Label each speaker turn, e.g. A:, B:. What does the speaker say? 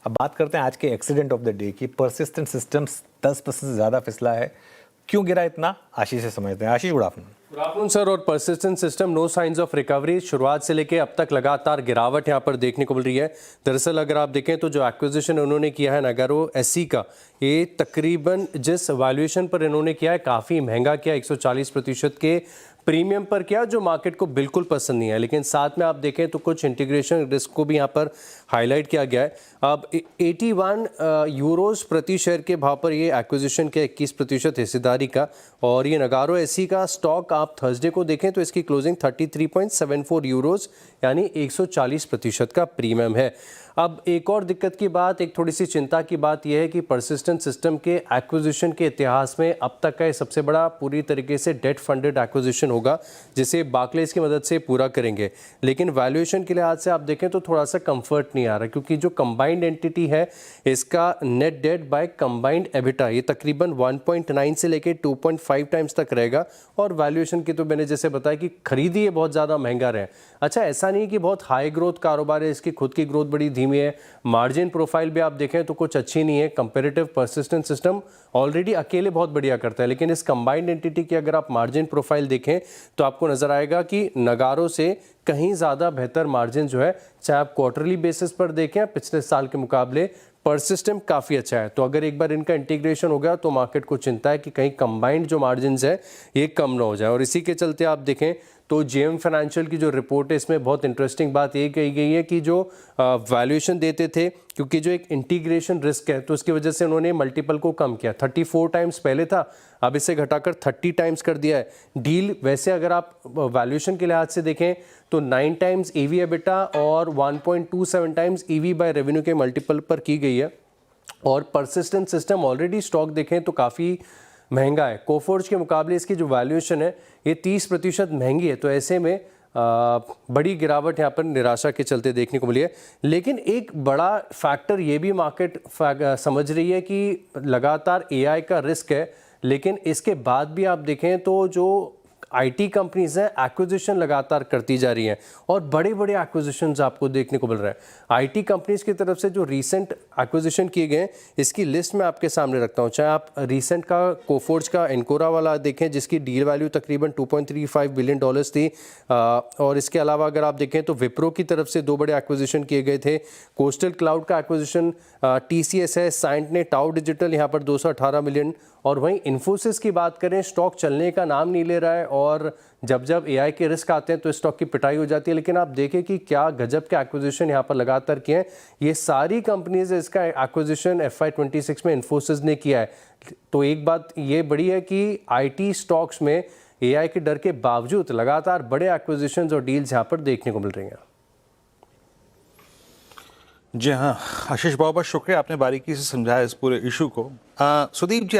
A: अब बात करते हैं आज के एक्सीडेंट ऑफ द डे की। परसिस्टेंट सिस्टम्स 10% से ज़्यादा फिसला है, क्यों गिरा इतना? आशीष से समझते हैं। Ashish, good afternoon.
B: Good afternoon sir. और persistent system no science of recovery, शुरुआत से लेके अब तक लगातार गिरावट यहाँ पर देखने को मिल रही है। दरअसल अगर आप देखें तो जो एक्विजिशन उन्होंने किया है नागारो एससी का, ये तकरीबन जिस वैल्यूएशन पर इन्होंने किया है काफ़ी महंगा किया, 140% के प्रीमियम पर किया, जो मार्केट को बिल्कुल पसंद नहीं है। लेकिन साथ में आप देखें तो कुछ इंटीग्रेशन रिस्क को भी यहाँ पर हाईलाइट किया गया है। अब 81 यूरोज प्रति शेयर के भाव पर ये एक्विजिशन के 21% हिस्सेदारी का, और ये नागारो एससी का स्टॉक आप थर्सडे को देखें तो इसकी क्लोजिंग 33.74 यूरोज यानी 140% का प्रीमियम है। अब एक और दिक्कत की बात, एक थोड़ी सी चिंता की बात यह है कि परसिस्टेंट सिस्टम के एक्विजिशन के इतिहास में अब तक का ये सबसे बड़ा पूरी तरीके से डेट फंडेड एक्विजिशन होगा, जिसे बार्कलेज की मदद से पूरा करेंगे। लेकिन वैल्यूएशन के लिहाज से आप देखें तो थोड़ा सा कंफर्ट नहीं आ रहा, क्योंकि जो कंबाइंड एंटिटी है इसका net debt by combined EBITDA ये तकरीबन 1.9 से लेकर 2.5 टाइम्स तक रहेगा। और वैल्यूएशन की तो मैंने जैसे बताया कि खरीदी ये बहुत ज़्यादा महंगा रहे। अच्छा, ऐसा नहीं कि बहुत हाई ग्रोथ कारोबार है, इसकी खुद की ग्रोथ बड़ी धीमी है। मार्जिन प्रोफाइल भी आप देखें तो कुछ अच्छी नहीं है। कंपैरेटिव परसिस्टेंट सिस्टम ऑलरेडी अकेले बहुत बढ़िया करता है, लेकिन इस कंबाइंड एंटिटी की अगर आप मार्जिन प्रोफाइल देखें तो आपको नजर आएगा कि नागारो से कहीं ज़्यादा बेहतर मार्जिन जो है, चाहे आप क्वार्टरली बेसिस पर देखें पिछले साल के मुकाबले, परसिस्टेंट काफ़ी अच्छा है। तो अगर एक बार इनका इंटीग्रेशन हो गया तो मार्केट को चिंता है कि कहीं कंबाइंड जो मार्जिन है ये कम ना हो जाए। और इसी के चलते आप देखें तो जेएम फाइनेंशियल की जो रिपोर्ट है इसमें बहुत इंटरेस्टिंग बात ये कही गई है कि जो वैल्यूएशन देते थे, क्योंकि जो एक इंटीग्रेशन रिस्क है तो उसकी वजह से उन्होंने मल्टीपल को कम किया। 34 टाइम्स पहले था, अब इसे घटाकर 30 टाइम्स कर दिया है। डील वैसे अगर आप वैल्यूएशन के लिहाज से देखें तो 9 टाइम्स ईवी एबिटा और 1.27 टाइम्स ईवी बाय रेवेन्यू के मल्टीपल पर की गई है। और परसिस्टेंट सिस्टम ऑलरेडी स्टॉक देखें तो काफ़ी महंगा है। कोफोर्ज के मुकाबले इसकी जो वैल्यूएशन है ये 30% महंगी है। तो ऐसे में बड़ी गिरावट यहाँ पर निराशा के चलते देखने को मिली है। लेकिन एक बड़ा फैक्टर ये भी मार्केट समझ रही है कि लगातार एआई का रिस्क है, लेकिन इसके बाद भी आप देखें तो जो आईटी कंपनीज हैं एक्विजिशन लगातार करती जा रही हैं, और बड़े बड़े एक्विजिशंस आपको देखने को मिल रहे हैं। आईटी कंपनीज की तरफ से जो रीसेंट एक्विजिशन किए गए इसकी लिस्ट मैं आपके सामने रखता हूं। चाहे आप रीसेंट का कोफोर्ज का एनकोरा वाला देखें, जिसकी डील वैल्यू तकरीबन $2.35 बिलियन थी। और इसके अलावा अगर आप देखें तो विप्रो की तरफ से 2 बड़े एक्विजिशन किए गए थे। कोस्टल क्लाउड का एक्विजिशन टीसीएस है, साइंट ने टाउ डिजिटल यहाँ पर 218 मिलियन। और वहीं इन्फोसिस की बात करें, स्टॉक चलने का नाम नहीं ले रहा है, और जब जब एआई के रिस्क आते हैं तो स्टॉक की पिटाई हो जाती है। लेकिन आप देखें कि क्या गजब के एक्विजिशन यहाँ पर लगातार किए हैं। ये सारी कंपनीज इसका एक्विजिशन FY26 में इन्फोसिस ने किया है। तो एक बात ये बड़ी है कि आईटी स्टॉक्स में एआई के डर के बावजूद लगातार बड़े एक्विजिशन और डील्स यहाँ पर देखने को मिल रही हैं।
C: जी हाँ आशीष, बहुत बहुत शुक्रिया, आपने बारीकी से समझाया इस पूरे इशू को। सुदीप जी,